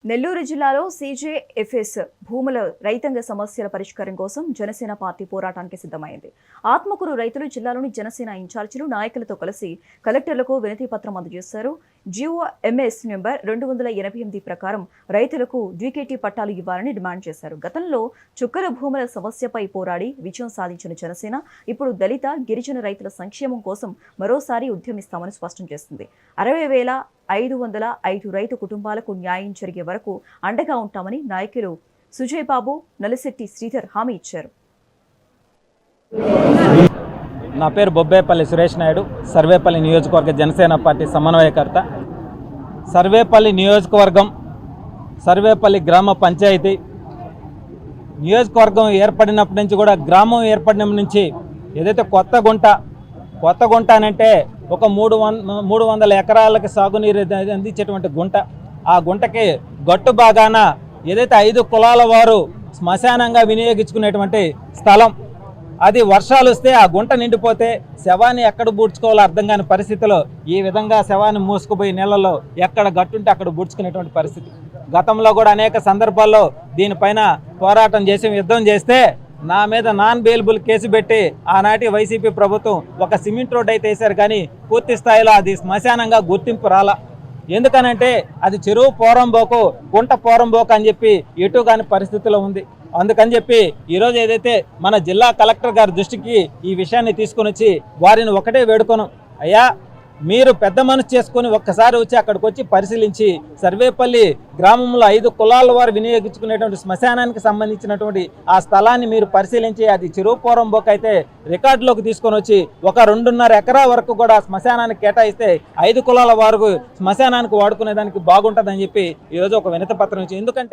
నెల్లూరు జిల్లాలో సీజేఎఫ్ఎస్ భూముల రైతాంగ సమస్యల పరిష్కారం కోసం జనసేన పార్టీ పోరాటానికి సిద్ధమైంది. ఆత్మకూరు రైతులు జిల్లాలోని జనసేన ఇన్ఛార్జీలు నాయకులతో కలిసి కలెక్టర్లకు వినతి పత్రం అందజేశారు. జిఓఎంఎస్ నెంబర్ 288 ప్రకారం రైతులకు డీకేటీ పట్టాలు ఇవ్వాలని డిమాండ్ చేశారు. గతంలో చుక్కల భూముల సమస్యపై పోరాడి విజయం సాధించిన జనసేన ఇప్పుడు దళిత, గిరిజన రైతుల సంక్షేమం కోసం మరోసారి ఉద్యమిస్తామని స్పష్టం చేస్తుంది. 60,505 రైతు కుటుంబాలకు న్యాయం జరిగే వరకు అండగా ఉంటామని నాయకులు సుజయ్ బాబు, నలిశెట్టి శ్రీధర్ హామీ ఇచ్చారు. నా పేరు బొబ్బేపల్లి సురేష్ నాయుడు, సర్వేపల్లి నియోజకవర్గ జనసేన పార్టీ సమన్వయకర్త. సర్వేపల్లి నియోజకవర్గం, సర్వేపల్లి గ్రామ పంచాయతీ నియోజకవర్గం ఏర్పడినప్పటి నుంచి కూడా, గ్రామం ఏర్పడినప్పటి నుంచి ఏదైతే కొత్త గుంట అనంటే ఒక 300 ఎకరాలకి సాగునీరు అందించేటువంటి గుంట. ఆ గుంటకి గట్టు భాగాన ఏదైతే 5 కులాల వారు శ్మశానంగా వినియోగించుకునేటువంటి స్థలం. అది వర్షాలు వస్తే ఆ గుంట నిండిపోతే శవాన్ని ఎక్కడ బూడ్చుకోవాలో అర్థం కాని పరిస్థితిలో ఈ విధంగా శవాన్ని మూసుకుపోయి నీళ్ళలో ఎక్కడ గట్టుంటే అక్కడ బూడ్చుకునేటువంటి పరిస్థితి. గతంలో కూడా అనేక సందర్భాల్లో దీనిపైన పోరాటం చేసి యుద్ధం చేస్తే నా మీద నాన్ బెయిలబుల్ కేసు పెట్టి ఆనాటి వైసీపీ ప్రభుత్వం ఒక సిమెంట్ రోడ్ అయితే వేశారు, కానీ పూర్తి స్థాయిలో అది శ్మశానంగా గుర్తింపు రాలా. ఎందుకనంటే అది చెరువు పోరంబోకు, గుంట పోరంబోకు అని చెప్పి ఎటు కాని పరిస్థితిలో ఉంది. అందుకని చెప్పి ఈరోజు ఏదైతే మన జిల్లా కలెక్టర్ గారి దృష్టికి ఈ విషయాన్ని తీసుకొని వచ్చి వారిని ఒకటే వేడుకోను, అయ్యా మీరు పెద్ద మనసు చేసుకొని ఒక్కసారి వచ్చి అక్కడికి వచ్చి పరిశీలించి సర్వేపల్లి గ్రామంలో 5 కులాల వారు వినియోగించుకునేటువంటి శ్మశానానికి సంబంధించినటువంటి ఆ స్థలాన్ని మీరు పరిశీలించి అది చెరువు పోరంబోకు అయితే రికార్డులోకి తీసుకొని వచ్చి ఒక 2.5 ఎకరా వరకు కూడా శ్మశానానికి కేటాయిస్తే 5 కులాల వారు శ్మశానానికి వాడుకునేదానికి బాగుంటుందని చెప్పి ఈరోజు ఒక వినతి పత్రం ఇచ్చి. ఎందుకంటే